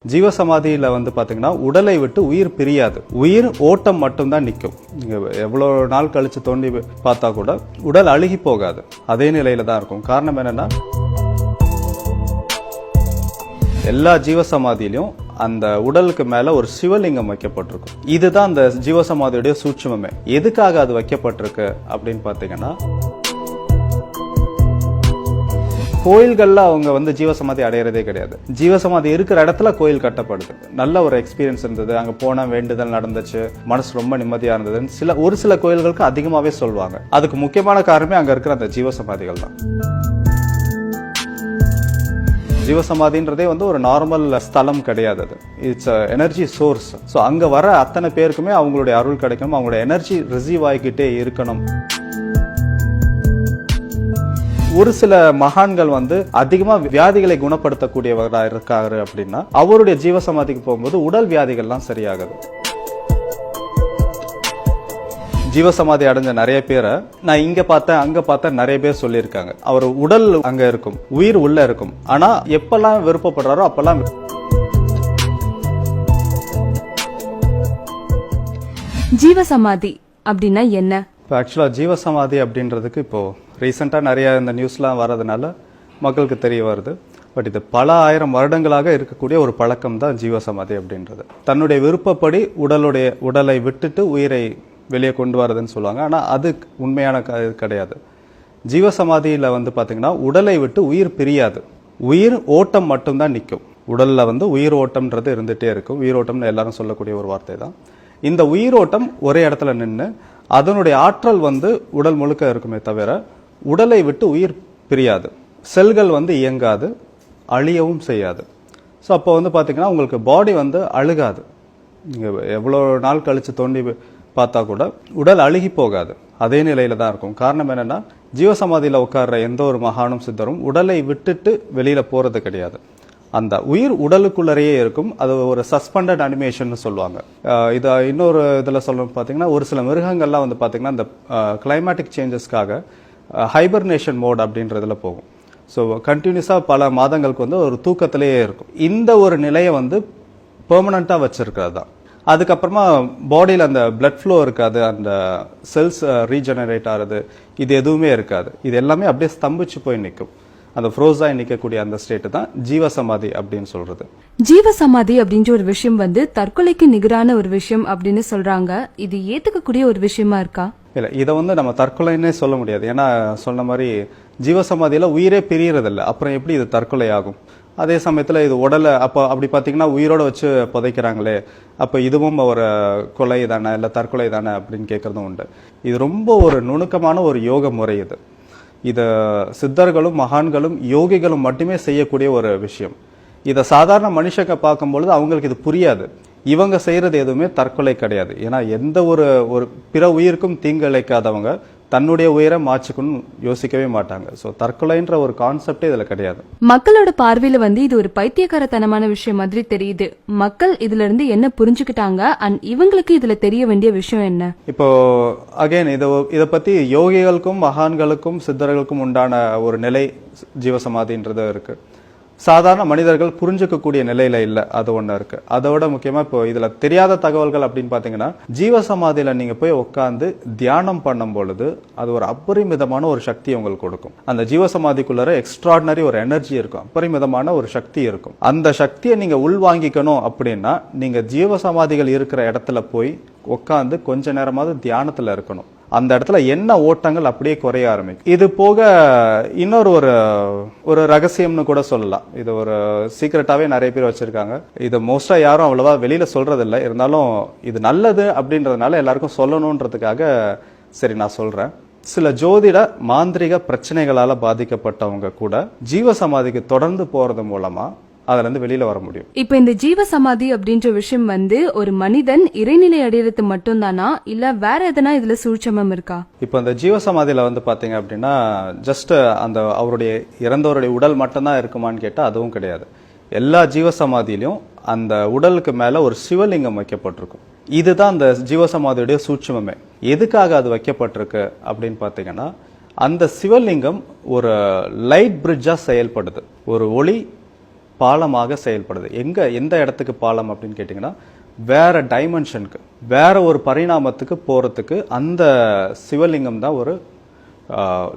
ஜீவசமாதியில பாத்தீங்கன்னா உடலை விட்டு உயிர் பிரியாது. உயிர் ஓட்டம் மட்டும்தான் நிற்கும். நீங்க எவ்வளவு நாள் கழிச்சு தோண்டி பார்த்தா கூட உடல் அழுகி போகாது. அதே நிலையில தான் இருக்கும். காரணம் என்னன்னா, எல்லா ஜீவசமாதியிலும் அந்த உடலுக்கு மேல ஒரு சிவலிங்கம் வைக்கப்பட்டிருக்கும். இதுதான் அந்த ஜீவசமாதியுடைய சூட்சுமமே. எதுக்காக அது வைக்கப்பட்டிருக்கு அப்படின்னு பாத்தீங்கன்னா, கோயில்கள்ல அவங்க ஜீவசமாதி அடையிறதே கிடையாது. ஜீவசமாதி இருக்கிற இடத்துல கோயில் கட்டப்படுது. நல்ல ஒரு எக்ஸ்பீரியன்ஸ் இருந்தது, அங்க போனா வேண்டுதல் நடந்துச்சு, மனசு ரொம்ப நிம்மதியா இருந்ததுன்னு ஒரு சில கோயில்களுக்கு அதிகமாவே சொல்லுவாங்க. அதுக்கு முக்கியமான காரணமே அங்க இருக்கிற அந்த ஜீவசமாதிகள் தான். ஜீவசமாதின்றதே ஒரு நார்மல் ஸ்தலம் கிடையாது. அது இட்ஸ் எனர்ஜி சோர்ஸ். ஸோ அங்க வர அத்தனை பேருக்குமே அவங்களுடைய அருள் கிடைக்கணும், அவங்களுடைய எனர்ஜி ரிசீவ் ஆகிக்கிட்டே இருக்கணும். ஒரு சில மகான்கள் அதிகமா வியாதிகளை குணப்படுத்தக்கூடியவரா இருக்காரு அப்படின்னா, அவருடைய ஜீவசமாதிக்கு போகும்போது உடல் வியாதிகள்லாம் சரியாகுது. ஜீவசமாதி அடைஞ்ச நிறைய பேரை நான் இங்க பார்த்தேன் அங்க பார்த்தேன் நிறைய பேர் சொல்லியிருக்காங்க. அவர் உடல் அங்க இருக்கும், உயிர் உள்ள இருக்கும். ஆனா எப்பெல்லாம் விருப்பப்படுறாரோ அப்பெல்லாம். ஜீவசமாதி அப்படின்னா என்ன? ஆக்சுவலா ஜீவசமாதி அப்படின்றதுக்கு இப்போ ரீசெண்டா நிறைய இந்த நியூஸ்லாம் வர்றதுனால மக்களுக்கு தெரிய வருது. பட் இது பல ஆயிரம் வருடங்களாக இருக்கக்கூடிய ஒரு பழக்கம் தான் ஜீவசமாதி அப்படின்றது. தன்னுடைய விருப்பப்படி உடலை விட்டுட்டு உயிரை வெளியே கொண்டு வரதுன்னு சொல்லுவாங்க. ஆனா அது உண்மையான கிடையாது. ஜீவசமாதியில பாத்தீங்கன்னா உடலை விட்டு உயிர் பிரியாது. உயிர் ஓட்டம் மட்டும்தான் நிற்கும். உடல்ல உயிர் ஓட்டம்ன்றது இருந்துட்டே இருக்கும். உயிரோட்டம்னு எல்லாரும் சொல்லக்கூடிய ஒரு வார்த்தை தான். இந்த உயிரோட்டம் ஒரே இடத்துல நின்று அதனுடைய ஆற்றல் உடல் முழுக்க இருக்குமே தவிர உடலை விட்டு உயிர் பிரியாது. செல்கள் இயங்காது, அழியவும் செய்யாது. ஸோ அப்போ பார்த்தீங்கன்னா உங்களுக்கு பாடி அழுகாது. நீங்கள் எவ்வளோ நாள் கழிச்சு தோண்டி பார்த்தா கூட உடல் அழுகி போகாது. அதே நிலையில தான் இருக்கும். காரணம் என்னன்னா, ஜீவசமாதியில் உட்கார்ற எந்த ஒரு மகானும் சித்தரும் உடலை விட்டுட்டு வெளியில போறது கிடையாது. அந்த உயிர் உடலுக்குள்ளரையே இருக்கும். அது ஒரு சஸ்பெண்டட் அனிமேஷன் சொல்லுவாங்க. இது இன்னொரு இதில் சொல்லணும் பார்த்தீங்கன்னா, ஒரு சில மிருகங்கள்லாம் பார்த்தீங்கன்னா இந்த கிளைமேட்டிக் சேஞ்சஸ்க்காக ஹைபர்னேஷன் மோட் அப்படின்றதுல போகும். ஸோ கண்டினியூஸாக பல மாதங்களுக்கு ஒரு தூக்கத்திலேயே இருக்கும். இந்த ஒரு நிலையை பெர்மனண்ட்டாக வச்சிருக்கிறது தான். அதுக்கப்புறமா பாடியில் அந்த பிளட் ஃப்ளோ இருக்காது, அந்த செல்ஸ் ரீஜெனரேட் ஆகிறது, இது எதுவுமே இருக்காது. இது எல்லாமே அப்படியே ஸ்தம்பிச்சு போய் நிற்கும். அந்த ஃப்ரோஸாய் நிற்கக்கூடிய அந்த ஸ்டேட் தான் ஜீவசமாதி அப்படின்னு சொல்றது. ஜீவசமாதி அப்படின்ற ஒரு விஷயம் தற்கொலைக்கு நிகரான ஒரு விஷயம் அப்படின்னு சொல்றாங்க. இது ஏத்துக்கக்கூடிய ஒரு விஷயமா இருக்கா? இல்ல, இதை நம்ம தற்கொலைன்னே சொல்ல முடியாது. ஏன்னா சொன்ன மாதிரி ஜீவசமாதியில உயிரே பிரியறதில்லை. அப்புறம் எப்படி இது தற்கொலை ஆகும்? அதே சமயத்துல இது உடலை அப்படி பாத்தீங்கன்னா உயிரோட வச்சு புதைக்கிறாங்களே, அப்ப இதுவும் ஒரு கொலை தானே இல்ல தற்கொலை தானே அப்படின்னு கேட்கறதும் உண்டு. இது ரொம்ப ஒரு நுணுக்கமான ஒரு யோக முறை. இத சித்தர்களும் மகான்களும் யோகிகளும் மட்டுமே செய்யக்கூடிய ஒரு விஷயம். இத சாதாரண மனுஷங்க பார்க்கும்பொழுது அவங்களுக்கு இது புரியாது. இவங்க செய்யறது எதுவுமே தற்கொலை கிடையாது. ஏன்னா எந்த ஒரு பிற உயிருக்கும் தீங்கு இழைக்காதவங்க தன்னுடைய உயிரை மாச்சுக்கணும் யோசிக்கவே மாட்டாங்க. சோ தற்கொலைன்ற ஒரு கான்செப்டே இதுல கிடையாது. மக்களோட பார்வையில இது ஒரு பைத்தியக்காரத்தனமான விஷயம் மாதிரி தெரியுது. மக்கள் இதுல இருந்து என்ன புரிஞ்சுக்கிட்டாங்க, அண்ட் இவங்களுக்கு இதுல தெரிய வேண்டிய விஷயம் என்ன? இப்போ அகைன் இத பத்தி யோகிகளுக்கும் மகான்களுக்கும் சித்தர்களுக்கும் உண்டான ஒரு நிலை ஜீவசமாதின்றது இருக்கு. சாதாரண மனிதர்கள் புரிஞ்சுக்கக்கூடிய நிலையில இல்ல, அது ஒண்ணு இருக்கு. அதோட முக்கியமா இப்போ இதுல தெரியாத தகவல்கள் அப்படின்னு பாத்தீங்கன்னா, ஜீவசமாதியில நீங்க போய் உட்கார்ந்து தியானம் பண்ணும் பொழுது அது ஒரு அபரிமிதமான ஒரு சக்தி உங்களுக்கு கொடுக்கும். அந்த ஜீவசமாதிக்குள்ள எக்ஸ்ட்ராடினரி ஒரு எனர்ஜி இருக்கும், அபரிமிதமான ஒரு சக்தி இருக்கும். அந்த சக்தியை நீங்க உள்வாங்கிக்கணும் அப்படின்னா நீங்க ஜீவசமாதிகள் இருக்கிற இடத்துல போய் உட்கார்ந்து கொஞ்ச நேரமாவது தியானத்துல இருக்கணும். அந்த இடத்துல என்ன ஓட்டங்கள் அப்படியே குறைய ஆரம்பிக்கும். இது போக இன்னொரு ஒரு ரகசியம்னு கூட சொல்லலாம். இது ஒரு சீக்ரெட்டாவே நிறைய பேர் வச்சிருக்காங்க. இது மோஸ்டா யாரும் அவ்வளவா வெளியில சொல்றது இல்லை. இருந்தாலும் இது நல்லது அப்படின்றதுனால எல்லாருக்கும் சொல்லணும்ன்றதுக்காக சரி நான் சொல்றேன். சில ஜோதிட மாந்திரிக பிரச்சனைகளால பாதிக்கப்பட்டவங்க கூட ஜீவசமாதிக்கு தொடர்ந்து போறது மூலமா அதுல இருந்து வெளியில வர முடியும். இப்ப இந்த ஜீவசமாதி அப்படின்ற விஷயம் ஒரு மனிதன் இறைநிலை அடையிறது மட்டும் தானா, இல்ல வேற எதனா இதுல சூட்சமம் இருக்கா? இப்ப இந்த ஜீவசமாதியில பாத்தீங்க அப்படின்னா, ஜஸ்ட் அந்த அவருடைய இறந்தவருடைய உடல் மட்டும்தான் இருக்குமான்னு கேட்டா அதுவும் கிடையாது. எல்லா ஜீவசமாதியிலும் அந்த உடலுக்கு மேல ஒரு சிவலிங்கம் வைக்கப்பட்டிருக்கும். இதுதான் அந்த ஜீவசமாதியுடைய சூட்சமே. எதுக்காக அது வைக்கப்பட்டிருக்கு அப்படின்னு பாத்தீங்கன்னா, அந்த சிவலிங்கம் ஒரு லைட் பிரிட்ஜா செயல்படுது. ஒரு ஒளி பாலமாக செயல்படுது. எந்த இடத்துக்கு பாலம் அப்படின்னு கேட்டிங்கன்னா, வேற டைமென்ஷனுக்கு, வேற ஒரு பரிணாமத்துக்கு போறதுக்கு அந்த சிவலிங்கம் தான் ஒரு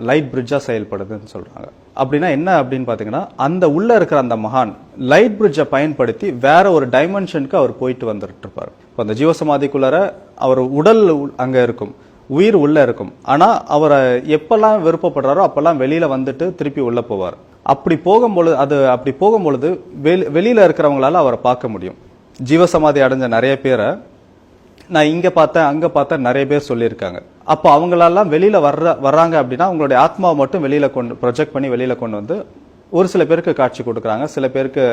லைட் பிரிட்ஜா செயல்படுதுன்னு சொல்றாங்க. அப்படின்னா என்ன அப்படின்னு பாத்தீங்கன்னா, அந்த உள்ள இருக்கிற அந்த மகான் லைட் பிரிட்ஜை பயன்படுத்தி வேற ஒரு டைமென்ஷனுக்கு அவர் போயிட்டு வந்துட்டு இருப்பார். இப்போ அந்த ஜீவசமாதிக்குள்ளார அவர் உடல் அங்க இருக்கும், உயிர் உள்ள இருக்கும். ஆனா அவரை எப்பெல்லாம் விருப்பப்படுறாரோ அப்பெல்லாம் வெளியில வந்துட்டு திருப்பி உள்ள போவார். அப்படி போகும்பொழுது வெளியில இருக்கிறவங்களால அவரை பார்க்க முடியும். ஜீவசமாதி அடைஞ்ச நிறைய பேரை நான் இங்க பார்த்தேன் அங்க பார்த்தேன் நிறைய பேர் சொல்லியிருக்காங்க. அப்போ அவங்களெல்லாம் வெளியில வர்றாங்க அப்படின்னா அவங்களுடைய ஆத்மாவை மட்டும் வெளியில ப்ரொஜெக்ட் பண்ணி வெளியில கொண்டு வந்து ஒரு சில பேருக்கு காட்சி கொடுக்குறாங்க, சில பேருக்கு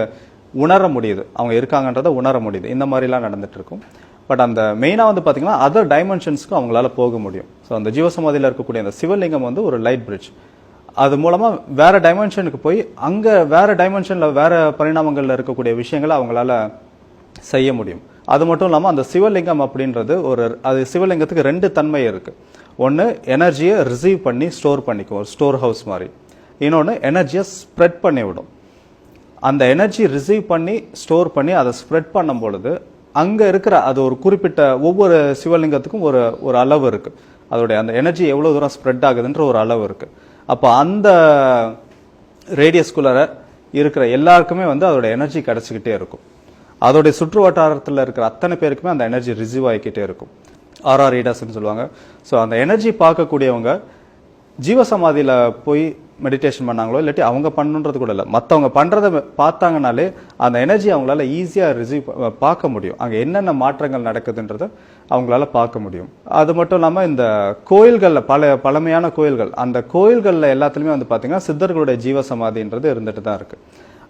உணர முடியுது, அவங்க இருக்காங்கன்றதை உணர முடியுது. இந்த மாதிரிலாம் நடந்துட்டு இருக்கும். பட் அந்த மெயினாக வந்து பார்த்தீங்கன்னா அதர் டைமென்ஷன்ஸ்க்கும் அவங்களால போக முடியும். ஸோ அந்த ஜீவசமாதியில் இருக்கக்கூடிய அந்த சிவலிங்கம் வந்து ஒரு லைட் பிரிட்ஜ். அது மூலமா வேற டைமென்ஷனுக்கு போய் அங்க வேற டைமென்ஷன்ல வேற பரிணாமங்கள்ல இருக்கக்கூடிய விஷயங்களை அவங்களால செய்ய முடியும். அது மட்டும் இல்லாமல் அந்த சிவலிங்கம் அப்படின்றது அது சிவலிங்கத்துக்கு 2 தன்மை இருக்கு. ஒன்று எனர்ஜியை ரிசீவ் பண்ணி ஸ்டோர் பண்ணிக்கும், ஒரு ஸ்டோர் ஹவுஸ் மாதிரி. இன்னொன்று எனர்ஜியை ஸ்ப்ரெட் பண்ணி விடும். அந்த எனர்ஜி ரிசீவ் பண்ணி ஸ்டோர் பண்ணி அதை ஸ்ப்ரெட் பண்ணும் பொழுது அங்க இருக்கிற அது ஒரு குறிப்பிட்ட ஒவ்வொரு சிவலிங்கத்துக்கும் ஒரு அளவு இருக்கு. அதோடைய அந்த எனர்ஜி எவ்வளவு தூரம் ஸ்ப்ரெட் ஆகுதுன்ற ஒரு அளவு இருக்கு. அப்போ அந்த ரேடியஸ்குள்ளர இருக்கிற எல்லாருக்குமே வந்து அதோட எனர்ஜி கிடைச்சிக்கிட்டே இருக்கும். அதோடைய சுற்று வட்டாரத்தில் இருக்கிற அத்தனை பேருக்குமே அந்த எனர்ஜி ரிசீவ் ஆகிக்கிட்டே இருக்கும். ஆர்ஆர் ரீடர்ஸ்ன்னு சொல்லுவாங்க. ஸோ அந்த எனர்ஜி பார்க்கக்கூடியவங்க ஜீவசமாதியில் போய் மெடிடேஷன் பண்ணாங்களோ இல்லாட்டி அவங்க பண்ணுன்றது கூட இல்லை, மற்றவங்க பண்ணுறதை பார்த்தாங்கனாலே அந்த எனர்ஜி அவங்களால ஈஸியாக பார்க்க முடியும். அங்கே என்னென்ன மாற்றங்கள் நடக்குதுன்றதை அவங்களால பார்க்க முடியும். அது மட்டும் இல்லாமல் இந்த கோயில்களில் பழமையான கோயில்கள், அந்த கோயில்களில் எல்லாத்துலேயுமே வந்து பார்த்தீங்கன்னா சித்தர்களுடைய ஜீவசமாதின்றது இருந்துட்டு தான் இருக்குது.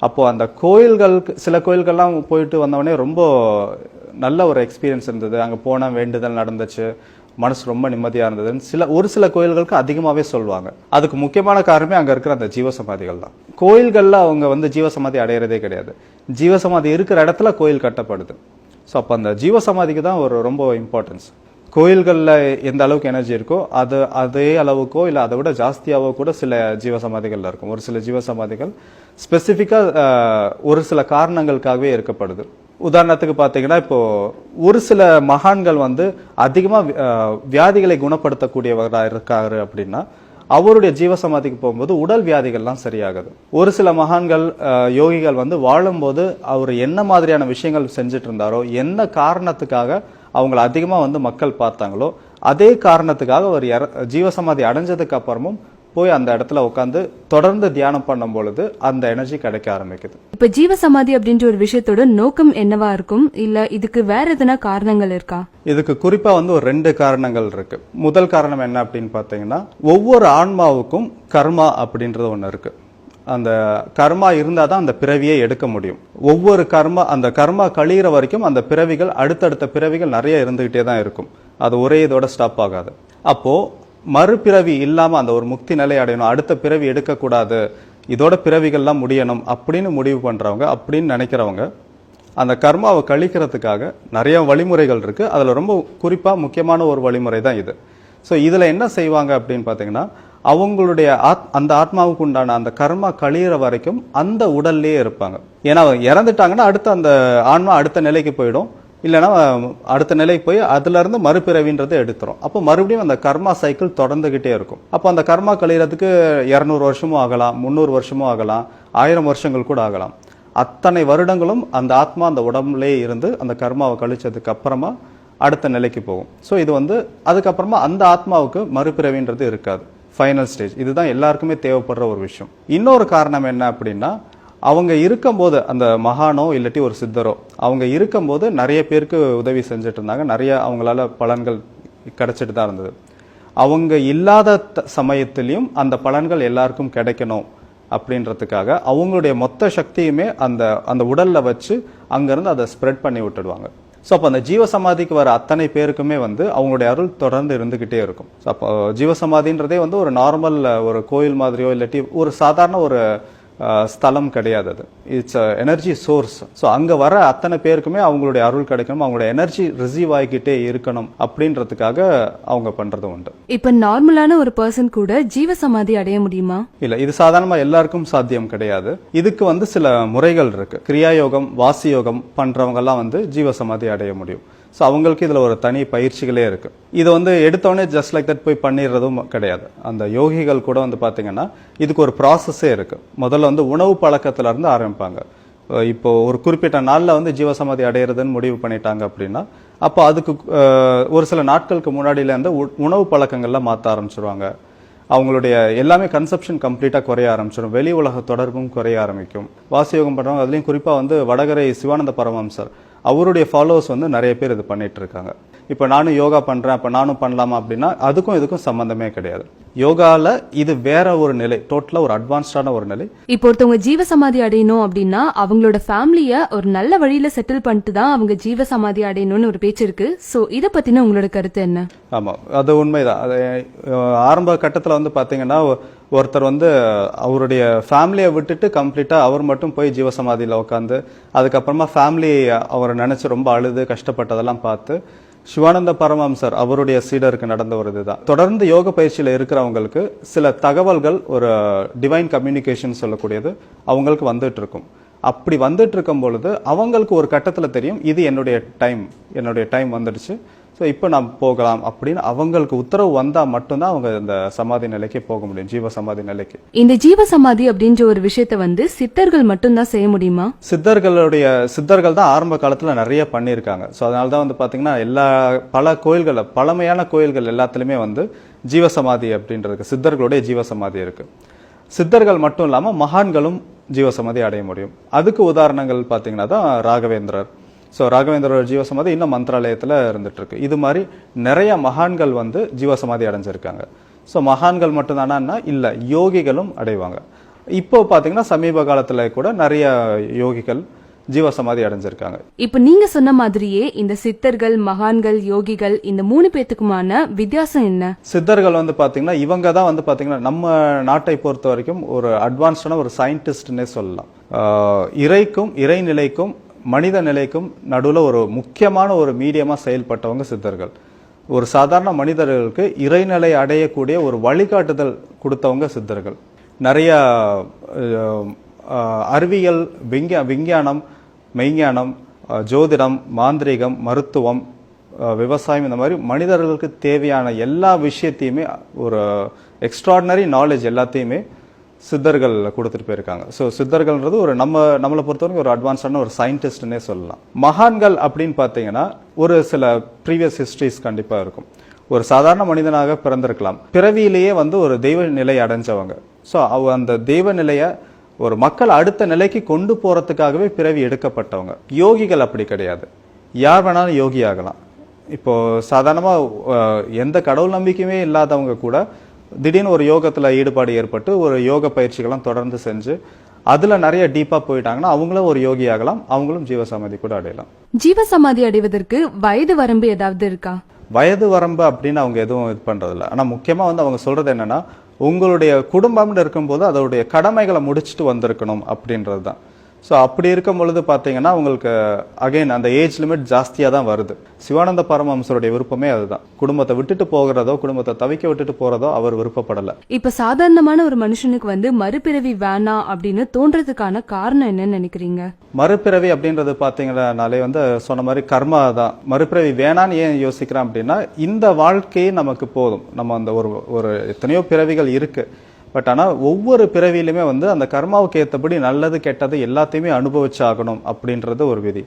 அப்போது அந்த சில கோயில்கள்லாம் போயிட்டு வந்தவொடனே ரொம்ப நல்ல ஒரு எக்ஸ்பீரியன்ஸ் இருந்தது. அங்கே போனால் வேண்டுதல் நடந்துச்சு, மனசு ரொம்ப நிம்மதியாக இருந்ததுன்னு ஒரு சில கோயில்களுக்கு அதிகமாகவே சொல்லுவாங்க. அதுக்கு முக்கியமான காரணமே அங்கே இருக்கிற அந்த ஜீவசமாதிகள் தான். கோயில்களில் அவங்க வந்து ஜீவசமாதி அடையிறதே கிடையாது. ஜீவசமாதி இருக்கிற இடத்துல கோயில் கட்டப்படுது. ஸோ அப்போ அந்த ஜீவசமாதிக்கு தான் ரொம்ப இம்பார்ட்டன்ஸ். கோயில்களில் எந்த அளவுக்கு எனர்ஜி இருக்கோ அதே அளவுக்கோ இல்லை அதை விட ஜாஸ்தியாகவோ கூட சில ஜீவசமாதிகள்ல இருக்கும். ஒரு சில ஜீவசமாதிகள் ஸ்பெசிஃபிக்காக ஒரு சில காரணங்களுக்காகவே இருக்கப்படுது. உதாரணத்துக்கு பார்த்தீங்கன்னா, இப்போ ஒரு சில மகான்கள் வந்து அதிகமாக வியாதிகளை குணப்படுத்தக்கூடியவராக இருக்காரு அப்படின்னா அவருடைய ஜீவசமாதிக்கு போகும்போது உடல் வியாதிகள்லாம் சரியாகுது. ஒரு சில மகான்கள் யோகிகள் வந்து வாழும்போது அவர் என்ன மாதிரியான விஷயங்கள் செஞ்சுட்டு இருந்தாரோ, என்ன காரணத்துக்காக அவங்களை அதிகமாக வந்து மக்கள் பார்த்தாங்களோ அதே காரணத்துக்காக அவர் ஜீவசமாதி அடைஞ்சதுக்கு அப்புறமும் போய் அந்த இடத்துல உட்காந்து தொடர்ந்து தியானம் பண்ணும் பொழுது அந்த எனர்ஜி கிடைக்க ஆரம்பிக்குது. இப்ப ஜீவசமாதி அப்படின்ற ஒரு விஷயத்தோட நோக்கம் என்னவா இருக்கும், இல்ல இதுக்கு வேற எதனா காரணங்கள் இருக்கா? இதுக்கு குறிப்பா வந்து ஒரு 2 காரணங்கள் இருக்கு. முதல் காரணம் என்ன அப்படின்னு பாத்தீங்கன்னா, ஒவ்வொரு ஆன்மாவுக்கும் கர்மா அப்படின்றது ஒண்ணு இருக்கு. அந்த கர்மா இருந்தாதான் அந்த பிறவியை எடுக்க முடியும். ஒவ்வொரு அந்த கர்மா கழிகிற வரைக்கும் அந்த பிறவிகள் அடுத்தடுத்த பிறவிகள் நிறைய இருந்துகிட்டே தான் இருக்கும். அது ஒரே இதோட ஸ்டாப் ஆகாது. அப்போ மறுபிறவி இல்லாம அந்த ஒரு முக்தி நிலை அடையணும், அடுத்த பிறவி எடுக்கக்கூடாது, இதோட பிறவிகள்லாம் முடியணும் அப்படின்னு முடிவு பண்றவங்க, அப்படின்னு நினைக்கிறவங்க அந்த கர்மாவை கழிக்கிறதுக்காக நிறைய வழிமுறைகள் இருக்கு. அதுல ரொம்ப குறிப்பா முக்கியமான ஒரு வழிமுறை தான் இது. ஸோ இதுல என்ன செய்வாங்க அப்படின்னு பாத்தீங்கன்னா, அவங்களுடைய அந்த ஆத்மாவுக்கு உண்டான அந்த கர்மா கழியிற வரைக்கும் அந்த உடல்லையே இருப்பாங்க. ஏன்னா இறந்துட்டாங்கன்னா அடுத்த அந்த ஆன்மா அடுத்த நிலைக்கு போயிடும், இல்லைன்னா அடுத்த நிலைக்கு போய் அதுல இருந்து மறுபிறவின்றது எடுத்துரும். அப்போ மறுபடியும் அந்த கர்மா சைக்கிள் தொடர்ந்துகிட்டே இருக்கும். அப்போ அந்த கர்மா கழியறதுக்கு 200 வருஷமும் ஆகலாம், 300 வருஷமும் ஆகலாம், 1000 வருஷங்கள் கூட ஆகலாம். அத்தனை வருடங்களும் அந்த ஆத்மா அந்த உடம்புலே இருந்து அந்த கர்மாவை கழிச்சதுக்கு அப்புறமா அடுத்த நிலைக்கு போகும். ஸோ இது வந்து அதுக்கப்புறமா அந்த ஆத்மாவுக்கு மறுபிறவின்றது இருக்காது. Final stage. இதுதான் எல்லாருக்குமே தேவைப்படுற ஒரு விஷயம். இன்னொரு காரணம் என்ன அப்படின்னா, அவங்க இருக்கும்போது அந்த மகானோ இல்லாட்டி ஒரு சித்தரோ அவங்க இருக்கும்போது நிறைய பேருக்கு உதவி செஞ்சுட்டு இருந்தாங்க, நிறைய அவங்களால பலன்கள் கிடைச்சிட்டு தான் இருந்தது. அவங்க இல்லாத சமயத்திலையும் அந்த பலன்கள் எல்லாருக்கும் கிடைக்கணும் அப்படின்றதுக்காக அவங்களுடைய மொத்த சக்தியுமே அந்த உடல்ல வச்சு அங்கிருந்து அதை ஸ்ப்ரெட் பண்ணி விட்டுடுவாங்க. ஸோ அப்போ அந்த ஜீவசமாதிக்கு வர அத்தனை பேருக்குமே வந்து அவங்களுடைய அருள் தொடர்ந்து இருந்துகிட்டே இருக்கும். ஸோ அப்போ ஜீவசமாதின்றதே வந்து ஒரு நார்மல் ஒரு கோயில் மாதிரியோ இல்லாட்டி ஒரு சாதாரண ஒரு ஸ்தலம் கிடையாது. அது இட்ஸ் எனர்ஜி சோர்ஸ். ஸோ அங்கே வர அத்தனை பேருக்குமே அவங்களுடைய அருள் கிடைக்கணும், அவங்களுடைய எனர்ஜி ரிசீவ் ஆகிக்கிட்டே இருக்கணும் அப்படின்றதுக்காக அவங்க பண்றது உண்டு. இப்ப நார்மலான ஒரு பர்சன் கூட ஜீவசமாதி அடைய முடியுமா? இல்ல, இது சாதாரணமா எல்லாருக்கும் சாத்தியம் கிடையாது. இதுக்கு சில முறைகள் இருக்கு. கிரியா யோகம், வாசி யோகம் பண்றவங்க எல்லாம் ஜீவசமாதி அடைய முடியும். ஸோ அவங்களுக்கு இதுல ஒரு தனி பயிற்சிகளே இருக்கு. இது எடுத்தோடனே ஜஸ்ட் லைக் தட் போய் பண்ணிடுறதும் கிடையாது. அந்த யோகிகள் கூட பாத்தீங்கன்னா இதுக்கு ஒரு ப்ராசஸே இருக்கு. முதல்ல உணவு பழக்கத்துல இருந்து ஆரம்பிப்பாங்க. இப்போ ஒரு குறிப்பிட்ட நாள்ல ஜீவசமாதி அடையிறதுன்னு முடிவு பண்ணிட்டாங்க அப்படின்னா, அப்போ அதுக்கு ஒரு சில நாட்களுக்கு முன்னாடியில இருந்து உணவு பழக்கங்கள்லாம் மாற்ற ஆரம்பிச்சிருவாங்க. அவங்களுடைய எல்லாமே கன்செப்ஷன் கம்ப்ளீட்டா குறைய ஆரம்பிச்சிடும். வெளி உலக தொடர்பும் குறைய ஆரம்பிக்கும். வாசியோகம் பண்றவங்க அதுலயும் குறிப்பா வடகரை சிவானந்த பரமஹம்சர் அவருடைய ஃபாலோவர்ஸ் நிறைய பேர் இது பண்ணிட்டு இருக்காங்க. இப்போ நானும் யோகா பண்றேன், அப்ப நானும் பண்ணலாமா அப்படின்னா அதுக்கும் இதுக்கும் சம்பந்தமே கிடையாது. யோகால இது வேற ஒரு நிலை, டோட்டலா ஒரு அட்வான்ஸ்டான ஒரு நிலை. இப்போ ஒருத்தவங்க ஜீவசமாதி அடையணும் அப்படின்னா அவங்களோட ஃபேமிலிய ஒரு நல்ல வழியில செட்டில் பண்ணிட்டு தான் அவங்க ஜீவசமாதி அடையணும்னு ஒரு பேச்சு இருக்கு. சோ இத பத்தின உங்களோட கருத்து என்ன? ஆமா, அது உண்மைதான். அது ஆரம்ப கட்டத்துல பாத்தீங்கன்னா ஒருத்தர் அவருடைய ஃபேமிலியை விட்டுட்டு கம்ப்ளீட்டா அவர் மட்டும் போய் ஜீவசமாதியில உட்காந்து அதுக்கப்புறமா ஃபேமிலி அவரை நினைச்சு ரொம்ப அழுது கஷ்டப்பட்டதெல்லாம் பார்த்து சிவானந்த பரமஹம்சர் அவருடைய சீடருக்கு நடந்த ஒரு இதுதான். தொடர்ந்து யோக பயிற்சியில இருக்கிறவங்களுக்கு சில தகவல்கள், ஒரு டிவைன் கம்யூனிகேஷன் சொல்லக்கூடியது அவங்களுக்கு வந்துட்டு இருக்கும். அப்படி வந்துட்டு இருக்கும் பொழுது அவங்களுக்கு ஒரு கட்டத்துல தெரியும், இது என்னுடைய டைம் வந்துடுச்சு, ஸோ இப்போ நாம் போகலாம் அப்படின்னு அவங்களுக்கு உத்தரவு வந்தா மட்டும்தான் அவங்க இந்த சமாதி நிலைக்கு போக முடியும், ஜீவசமாதி நிலைக்கு. இந்த ஜீவசமாதி அப்படின்ற ஒரு விஷயத்த சித்தர்கள் மட்டும்தான் செய்ய முடியுமா? சித்தர்கள் தான் ஆரம்ப காலத்துல நிறைய பண்ணியிருக்காங்க. ஸோ அதனால தான் பாத்தீங்கன்னா பல கோயில்கள், பழமையான கோயில்கள் எல்லாத்துலயுமே ஜீவசமாதி அப்படின்றதுக்கு சித்தர்களுடைய ஜீவசமாதி இருக்கு. சித்தர்கள் மட்டும் இல்லாம மகான்களும் ஜீவசமாதி அடைய முடியும். அதுக்கு உதாரணங்கள் பாத்தீங்கன்னா தான் ராகவேந்திரர். ஸோ ராகவேந்திரோட ஜீவசமாதி இன்னும் மந்திராலயத்தில் இருந்துட்டு இருக்கு. இது மாதிரி நிறைய மகான்கள் ஜீவசமாதி அடைஞ்சிருக்காங்க. ஸோ மகான்கள் மட்டும்தானா? இல்லை, யோகிகளும் அடைவாங்க. இப்போ பார்த்தீங்கன்னா சமீப காலத்தில் கூட நிறைய யோகிகள் ஜீவசமாதி அடைஞ்சிருக்காங்க. இப்ப நீங்க சொன்ன மாதிரியே இந்த சித்தர்கள், மகான்கள், யோகிகள் இந்த 3 பேத்துக்குமான வித்தியாசம் என்ன? சித்தர்கள் பாத்தீங்கன்னா இவங்க தான் பாத்தீங்கன்னா நம்ம நாட்டை பொறுத்த வரைக்கும் ஒரு அட்வான்ஸ்டான ஒரு சயின்டிஸ்ட்னே சொல்லலாம். இறைக்கும் இறைநிலைக்கும் மனித நிலைக்கும் நடுவில் ஒரு முக்கியமான ஒரு மீடியமா செயல்பட்டவங்க சித்தர்கள். ஒரு சாதாரண மனிதர்களுக்கு இறைநிலை அடையக்கூடிய ஒரு வழிகாட்டுதல் கொடுத்தவங்க சித்தர்கள். நிறைய அறிவியல், விஞ்ஞானம், மெய்ஞானம், ஜோதிடம், மாந்திரீகம், மருத்துவம், விவசாயம், இந்த மாதிரி மனிதர்களுக்கு தேவையான எல்லா விஷயத்தையுமே, ஒரு எக்ஸ்ட்ராடினரி நாலேஜ் எல்லாத்தையுமே சித்தர்கள் கொடுத்துட்டு போயிருக்காங்க. ஸோ சித்தர்கள்ன்றது ஒரு நம்மளை பொறுத்தவரைக்கும் ஒரு அட்வான்ஸான ஒரு சயின்டிஸ்ட்னே சொல்லலாம். மகான்கள் அப்படின்னு பார்த்தீங்கன்னா ஒரு சில ப்ரீவியஸ் ஹிஸ்டரிஸ் கண்டிப்பாக இருக்கும். ஒரு சாதாரண மனிதனாக பிறந்திருக்கலாம், பிறவியிலேயே ஒரு தெய்வ நிலை அடைஞ்சவங்க. ஸோ அந்த தெய்வ நிலையை ஒரு மக்கள் அடுத்த நிலைக்கு கொண்டு போறதுக்காகவே பிறவி எடுக்கப்பட்டவங்க. யோகிகள் அப்படி கிடையாது, யார் வேணாலும் யோகி ஆகலாம். இப்போ சாதாரணமா எந்த கடவுள் நம்பிக்கையுமே இல்லாதவங்க கூட திடீர்னு ஒரு யோகத்துல ஈடுபாடு ஏற்பட்டு ஒரு யோக பயிற்சிகள்லாம் தொடர்ந்து செஞ்சு அதுல நிறைய டீப்பா போயிட்டாங்கன்னா அவங்களும் ஒரு யோகி ஆகலாம், அவங்களும் ஜீவசமாதி கூட அடையலாம். ஜீவசமாதி அடைவதற்கு வயது வரம்பு ஏதாவது இருக்கா? வயது வரம்பு அப்படின்னு அவங்க எதுவும் இது பண்றது இல்லை. ஆனா முக்கியமா அவங்க சொல்றது என்னன்னா, உங்களுடைய குடும்பம்னு இருக்கும்போது அதோடைய கடமைகளை முடிச்சுட்டு வந்திருக்கணும் அப்படின்றது தான். ஸோ அப்படி இருக்கும் பொழுது பார்த்தீங்கன்னா உங்களுக்கு அகைன் அந்த ஏஜ் லிமிட் ஜாஸ்தியாக தான் வருது. சிவானந்த பரமஹம்சருடைய விருப்பமே அதுதான். குடும்பத்தை விட்டுட்டு போகிறதோ, குடும்பத்தை தவிக்க விட்டுட்டு போறதோ அவர் விருப்பப்படலை. இப்ப சாதாரணமான ஒரு மனுஷனுக்கு மறுபிறவி வேணாம் அப்படின்னு தோன்றதுக்கான காரணம் என்னன்னு நினைக்கிறீங்க? மறுபிறவி அப்படின்றது பார்த்தீங்கன்னாலே சொன்ன மாதிரி கர்மா தான். மறுபிறவி வேணான்னு ஏன் யோசிக்கிறேன் அப்படின்னா, இந்த வாழ்க்கையே நமக்கு போதும். நம்ம அந்த ஒரு எத்தனையோ பிறவிகள் இருக்கு. பட் ஆனால் ஒவ்வொரு பிறவியிலுமே அந்த கர்மாவுக்கு ஏற்றபடி நல்லது கெட்டது எல்லாத்தையுமே அனுபவிச்சாகணும் அப்படின்றது ஒரு விதி.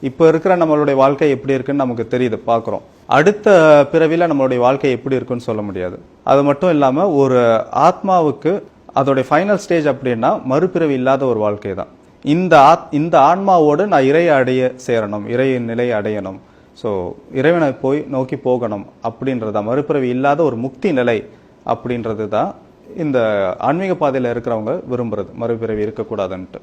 இப்போ இருக்கிற நம்மளுடைய வாழ்க்கை எப்படி இருக்குன்னு நமக்கு தெரியுது, பார்க்குறோம். அடுத்த பிறவியில் நம்மளுடைய வாழ்க்கை எப்படி இருக்குன்னு சொல்ல முடியாது. அது மட்டும் இல்லாமல் ஒரு ஆத்மாவுக்கு அதோடைய ஃபைனல் ஸ்டேஜ் அப்படின்னா மறுபிறவி இல்லாத ஒரு வாழ்க்கை தான். இந்த ஆன்மாவோடு நான் இறையை சேரணும், இறை நிலையை அடையணும், ஸோ இறைவனை போய் நோக்கி போகணும் அப்படின்றத மறுபிறவி இல்லாத ஒரு முக்தி நிலை அப்படின்றது தான் இந்த ஆன்மீக பாதையில் இருக்கிறவங்க விரும்புறது, மறுபிறவி இருக்கக்கூடாதுன்ட்டு.